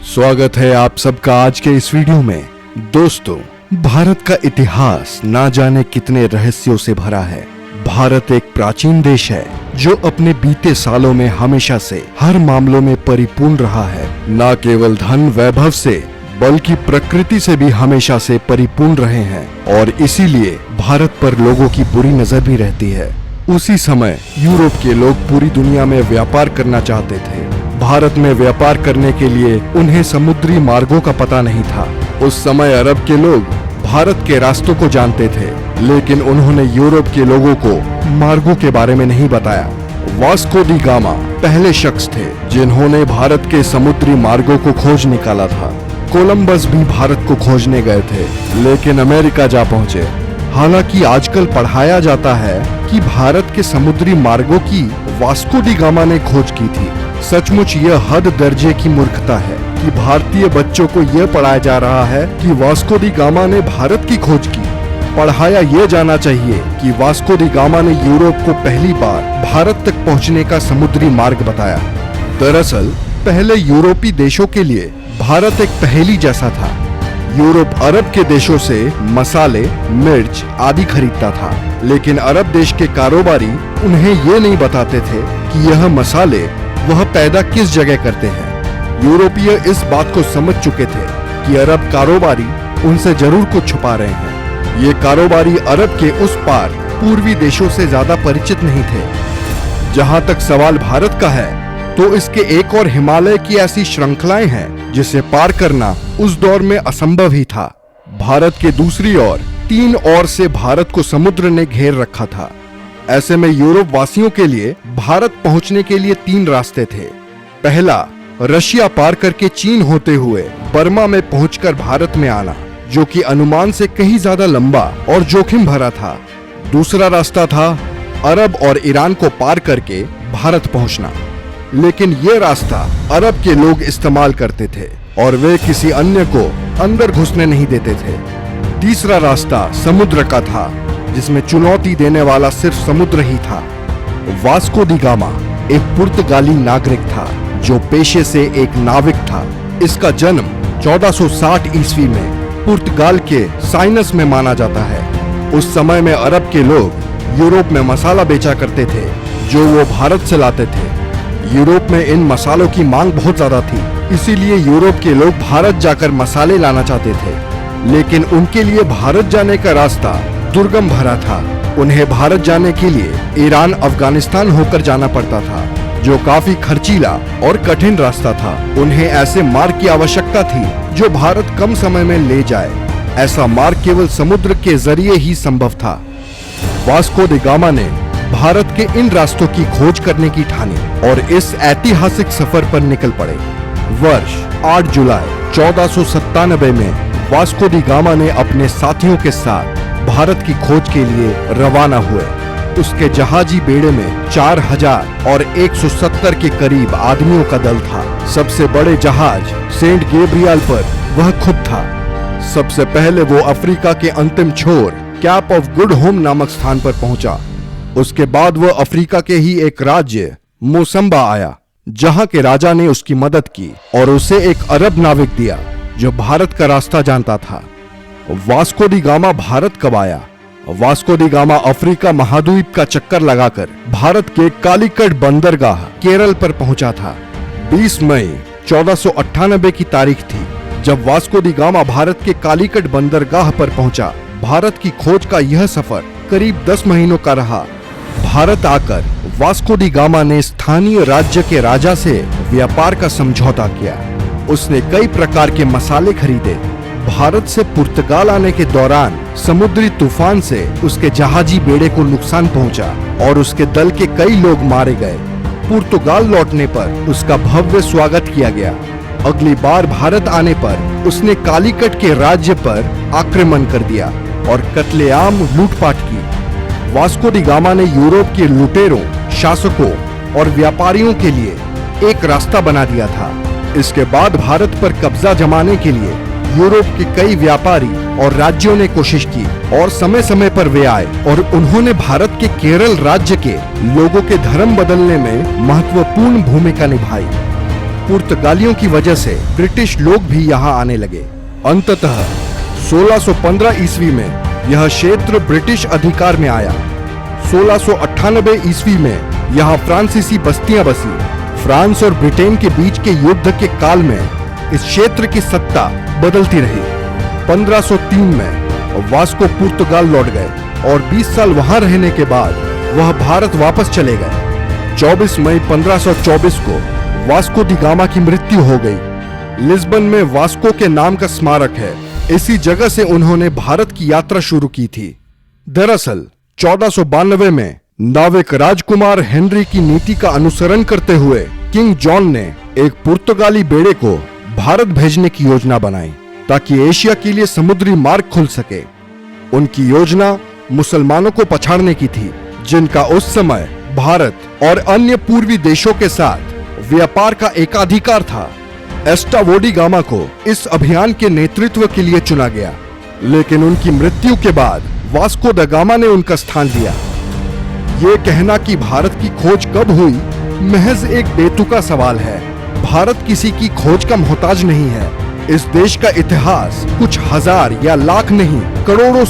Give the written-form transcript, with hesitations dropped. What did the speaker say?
स्वागत है आप सबका आज के इस वीडियो में। दोस्तों, भारत का इतिहास ना जाने कितने रहस्यों से भरा है। भारत एक प्राचीन देश है जो अपने बीते सालों में हमेशा से हर मामलों में परिपूर्ण रहा है। न केवल धन वैभव से बल्कि प्रकृति से भी हमेशा से परिपूर्ण रहे हैं और इसीलिए भारत पर लोगों की बुरी नजर भी रहती है। उसी समय यूरोप के लोग पूरी दुनिया में व्यापार करना चाहते थे। भारत में व्यापार करने के लिए उन्हें समुद्री मार्गों का पता नहीं था। उस समय अरब के लोग भारत के रास्तों को जानते थे, लेकिन उन्होंने यूरोप के लोगों को मार्गों के बारे में नहीं बताया। वास्को डी गामा पहले शख्स थे जिन्होंने भारत के समुद्री मार्गों को खोज निकाला था। कोलंबस भी भारत को खोजने गए थे, लेकिन अमेरिका जा पहुंचे। हालांकि आजकल पढ़ाया जाता है कि भारत के समुद्री मार्गों की वास्को डी गामा ने खोज की थी। सचमुच यह हद दर्जे की मूर्खता है कि भारतीय बच्चों को यह पढ़ाया जा रहा है कि वास्को डी गामा ने भारत की खोज की। पढ़ाया यह जाना चाहिए कि वास्को डी गामा ने यूरोप को पहली बार भारत तक पहुंचने का समुद्री मार्ग बताया। दरअसल पहले यूरोपीय देशों के लिए भारत एक पहेली जैसा था। यूरोप अरब के देशों से मसाले, मिर्च आदि खरीदता था, लेकिन अरब देश के कारोबारी उन्हें ये नहीं बताते थे कि यह मसाले वह पैदा किस जगह करते हैं। यूरोपीय इस बात को समझ चुके थे कि अरब कारोबारी उनसे जरूर कुछ छुपा रहे हैं। ये कारोबारी अरब के उस पार पूर्वी देशों से ज्यादा परिचित नहीं थे। जहां तक सवाल भारत का है, तो इसके एक और हिमालय की ऐसी श्रृंखलाएं हैं जिसे पार करना उस दौर में असंभव ही था। भारत के दूसरी ओर 3 ओर से भारत को समुद्र ने घेर रखा था। ऐसे में यूरोप वासियों के लिए भारत पहुंचने के लिए 3 रास्ते थे। पहला, रशिया पार करके चीन होते हुए बर्मा में पहुंचकर भारत में आना, जो कि अनुमान से कहीं ज्यादा लंबा और जोखिम भरा था। दूसरा रास्ता था अरब और ईरान को पार करके भारत पहुंचना, लेकिन ये रास्ता अरब के लोग इस्तेमाल करते थे और वे किसी अन्य को अंदर घुसने नहीं देते थे। तीसरा रास्ता समुद्र का था, जिसमें चुनौती देने वाला सिर्फ समुद्र ही था। वास्को डी गामा एक पुर्तगाली नागरिक था जो पेशे से एक नाविक था। इसका जन्म 1460 ईस्वी में पुर्तगाल के साइनस में माना जाता है। उस समय में अरब के लोग यूरोप में मसाला बेचा करते थे जो वो भारत से लाते थे। यूरोप में इन मसालों की मांग बहुत ज्यादा थी, इसीलिए यूरोप के लोग भारत जाकर मसाले लाना चाहते थे, लेकिन उनके लिए भारत जाने का रास्ता दुर्गम भरा था। उन्हें भारत जाने के लिए ईरान, अफगानिस्तान होकर जाना पड़ता था, जो काफी खर्चीला और कठिन रास्ता था। उन्हें ऐसे मार्ग की आवश्यकता थी जो भारत कम समय में ले जाए। ऐसा मार्ग केवल समुद्र के जरिए ही संभव था। वास्को डी गामा ने भारत के इन रास्तों की खोज करने की ठानी और इस ऐतिहासिक सफर पर निकल पड़े। वर्ष 8 जुलाई 1497 में वास्को डी गामा ने अपने साथियों के साथ भारत की खोज के लिए रवाना हुए। उसके जहाजी बेड़े में 4000 और 170 के करीब आदमियों का दल था। सबसे बड़े जहाज सेंट गैब्रियल पर वह खुद था। सबसे पहले वो अफ्रीका के अंतिम छोर कैप ऑफ गुड होम नामक स्थान पर पहुंचा। उसके बाद वह अफ्रीका के ही एक राज्य मोसम्बा आया, जहां के राजा ने उसकी मदद की और उसे एक अरब नाविक दिया जो भारत का रास्ता जानता था। वास्को डी गामा भारत कब आया? वास्को डी गामा अफ्रीका महाद्वीप का चक्कर लगाकर भारत के कालीकट बंदरगाह केरल पर पहुंचा था। 20 मई 1498 की तारीख थी जब वास्को डी गामा भारत के कालीकट बंदरगाह पर पहुंचा। भारत की खोज का यह सफर करीब 10 महीनों का रहा। भारत आकर वास्को डी गामा ने स्थानीय राज्य के राजा से व्यापार का समझौता किया। उसने कई प्रकार के मसाले खरीदे। भारत से पुर्तगाल आने के दौरान समुद्री तूफान से उसके जहाजी बेड़े को नुकसान पहुंचा और उसके दल के कई लोग मारे गए। पुर्तगाल लौटने पर उसका भव्य स्वागत किया गया। अगली बार भारत आने पर उसने कालीकट के राज्य पर आक्रमण कर दिया और कत्लेआम लूटपाट की। वास्को डी गामा ने यूरोप के लुटेरों, शासकों और व्यापारियों के लिए एक रास्ता बना दिया था। इसके बाद भारत पर कब्जा जमाने के लिए यूरोप के कई व्यापारी और राज्यों ने कोशिश की और समय समय पर वे आए और उन्होंने भारत के केरल राज्य के लोगों के धर्म बदलने में महत्वपूर्ण भूमिका निभाई। पुर्तगालियों की वजह से ब्रिटिश लोग भी यहाँ आने लगे। अंततः 1615 ईस्वी में यह क्षेत्र ब्रिटिश अधिकार में आया। 1698 ईस्वी में यहाँ फ्रांसीसी बस्तियां बसी। फ्रांस और ब्रिटेन के बीच के युद्ध के काल में इस क्षेत्र की सत्ता बदलती रही। 1503 में वास्को पुर्तगाल लौट गए और 20 साल वहां रहने के बाद वह भारत वापस चले गए। 24 मई 1524 को वास्को दी गामा की मृत्यु हो गई। लिस्बन में वास्को के नाम का स्मारक है। इसी जगह से उन्होंने भारत की यात्रा शुरू की थी। दरअसल 1492 में नाविक राजकुमार हेनरी की नीति का अनुसरण करते हुए किंग जॉन ने एक पुर्तगाली बेड़े को भारत भेजने की योजना बनाई ताकि एशिया के लिए समुद्री मार्ग खुल सके। उनकी योजना मुसलमानों को पछाड़ने की थी, जिनका उस समय भारत और अन्य पूर्वी देशों के साथ व्यापार का एकाधिकार था। एस्टावो डी गामा को इस अभियान के नेतृत्व के लिए चुना गया, लेकिन उनकी मृत्यु के बाद वास्को द गामा ने उनका स्थान लिया। ये कहना कि भारत की खोज कब हुई महज एक बेतुका सवाल है। भारत किसी की खोज का मोहताज नहीं है। इस देश का इतिहास कुछ हजार या लाख नहीं, करोड़ों